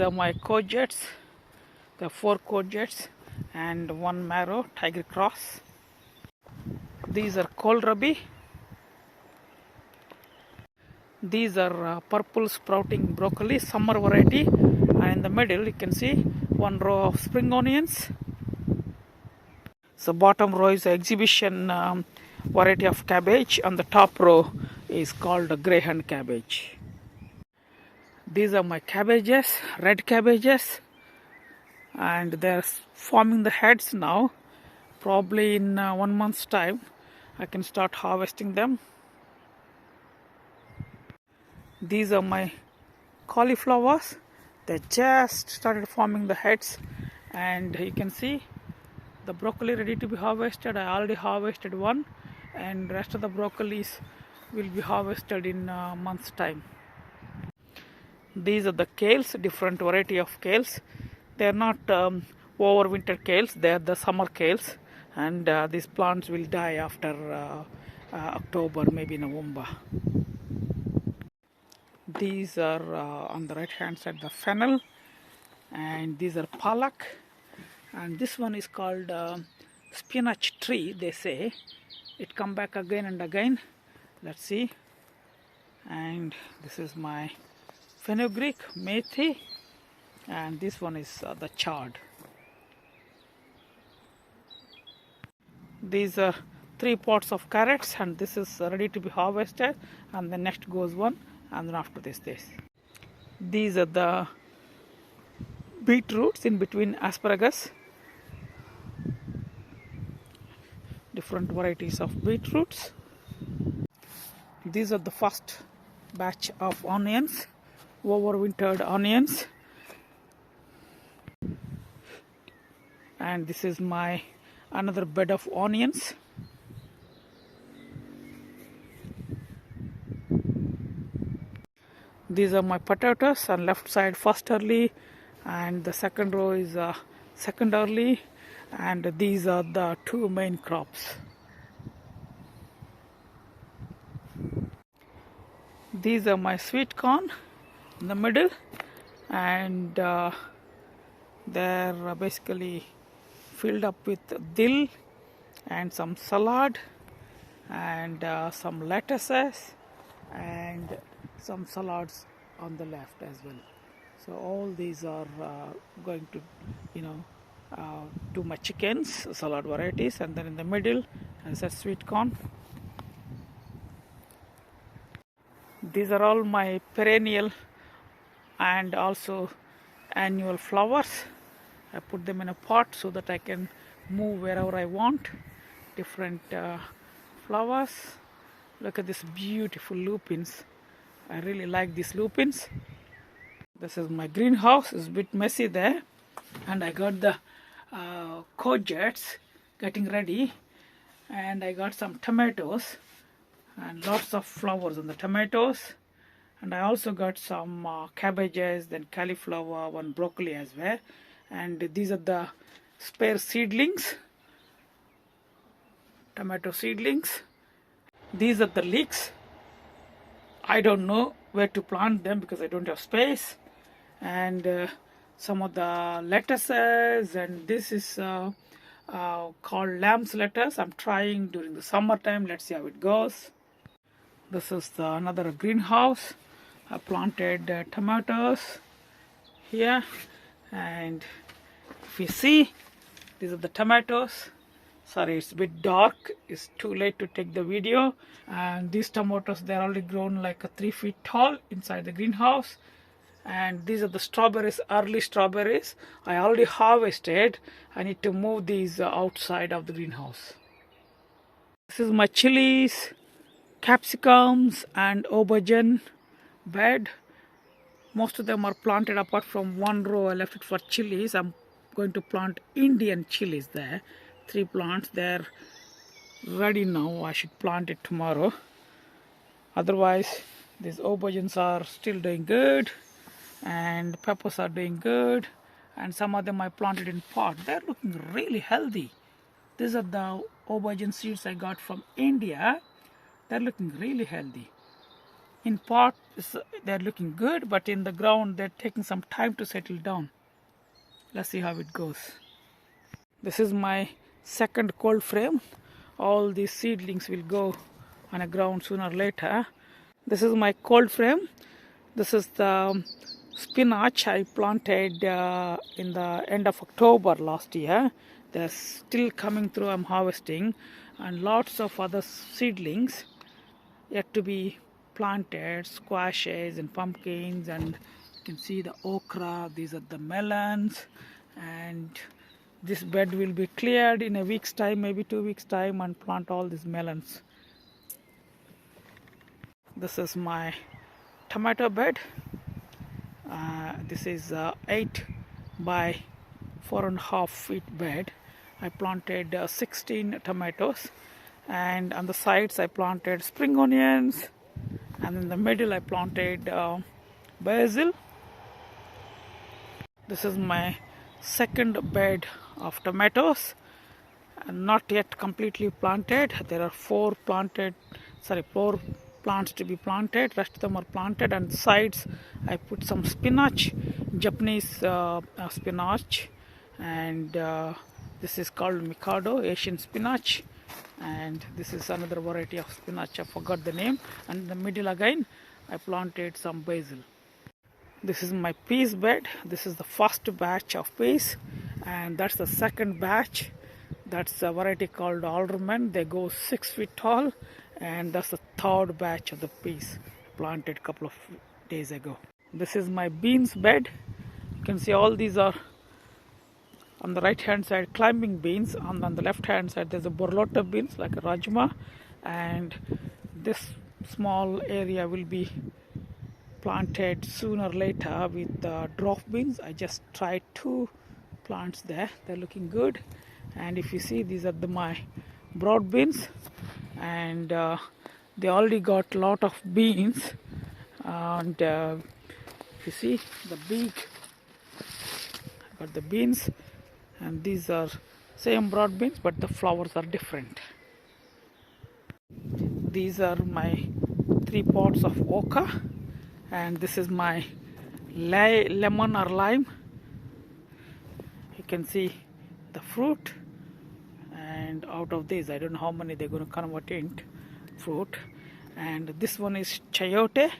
These are my courgettes. There are 4 courgettes and 1 marrow tiger cross. These are kohlrabi. These are purple sprouting broccoli, summer variety. And in the middle you can see 1 row of spring onions. So bottom row is exhibition variety of cabbage, and the top row is called greyhound cabbage. These are my cabbages, red cabbages, and they're forming the heads now. Probably in 1 month's time I can start harvesting them. These are my cauliflowers. They just started forming the heads, and you can see the broccoli ready to be harvested. I already harvested 1, and rest of the broccolis will be harvested in a month's time. These are the kales, different variety of kales. They are not overwinter kales, they are the summer kales, and these plants will die after October, maybe November. These are on the right hand side the fennel, and these are palak, and this one is called spinach tree, they say. It come back again and again. Let's see. And this is my fenugreek, methi, and this one is the chard. These are 3 pots of carrots, and this is ready to be harvested, and the next goes 1, and then after this. These are the beetroots in between asparagus. Different varieties of beetroots. These are the first batch of onions, overwintered onions. And this is my another bed of onions. These are my potatoes on left side, first early, and the second row is second early, and these are the 2 main crops. These are my sweet corn in the middle, and they're basically filled up with dill and some salad and some lettuces and some salads on the left as well. So all these are going to, to my chickens, salad varieties, and then in the middle as a sweet corn. These are all my perennial and also annual flowers. I put them in a pot so that I can move wherever I want. Different flowers. Look at this beautiful lupins. I really like these lupins. This is my greenhouse. It's a bit messy there, and I got the courgettes getting ready, and I got some tomatoes and lots of flowers on the tomatoes, and I also got some cabbages, then cauliflower, 1 broccoli as well, and these are the spare seedlings, tomato seedlings. These are the leeks. I don't know where to plant them because I don't have space, and some of the lettuces, and this is called lamb's lettuce. I'm trying during the summertime. Let's see how it goes. This is another greenhouse. I planted tomatoes here, and if you see, these are the tomatoes. Sorry, it's a bit dark. It's too late to take the video. And these tomatoes, they're already grown like 3 feet tall inside the greenhouse. And these are the strawberries, early strawberries. I already harvested. I need to move these outside of the greenhouse. This is my chilies, capsicums, and aubergine bed. Most of them are planted apart from 1 row. I left it for chilies. I'm going to plant Indian chilies there. 3 plants. They're ready now. I should plant it tomorrow. Otherwise, these aubergines are still doing good, and peppers are doing good, and some of them I planted in pot. They're looking really healthy. These are the aubergine seeds I got from India. They're looking really healthy. In pot, they're looking good, but in the ground, they're taking some time to settle down. Let's see how it goes. This is my second cold frame. All these seedlings will go on the ground sooner or later. This is my cold frame. This is the spinach I planted in the end of October last year. They're still coming through. I'm harvesting, and lots of other seedlings yet to be planted, squashes and pumpkins, and you can see the okra. These are the melons, and this bed will be cleared in a week's time, maybe 2 weeks time, and plant all these melons. This is my tomato bed. This is 8 by 4.5 feet bed. I planted 16 tomatoes, and on the sides I planted spring onions, and in the middle I planted basil. This is my second bed of tomatoes, not yet completely planted. There are four plants to be planted. Rest of them are planted. And sides I put some spinach, Japanese spinach, and this is called Mikado, Asian spinach, and this is another variety of spinach. I forgot the name. And in the middle again I planted some basil. This is my peas bed. This is the first batch of peas, and that's the second batch. That's a variety called Allotment. They go 6 feet tall, and that's the third batch of the peas planted a couple of days ago. This is my beans bed. You can see all these are on the right hand side climbing beans. On the left hand side there's a borlotta beans like a rajma, and this small area will be planted sooner or later with dwarf beans. I just tried 2 plants there. They're looking good. And if you see, these are my broad beans, and they already got a lot of beans. And if you see the big, I got the beans, and these are same broad beans, but the flowers are different. These are my 3 pots of OCA, and this is my lemon or lime. You can see the fruit, and out of this I don't know how many they're going to convert into fruit. And this one is chayote.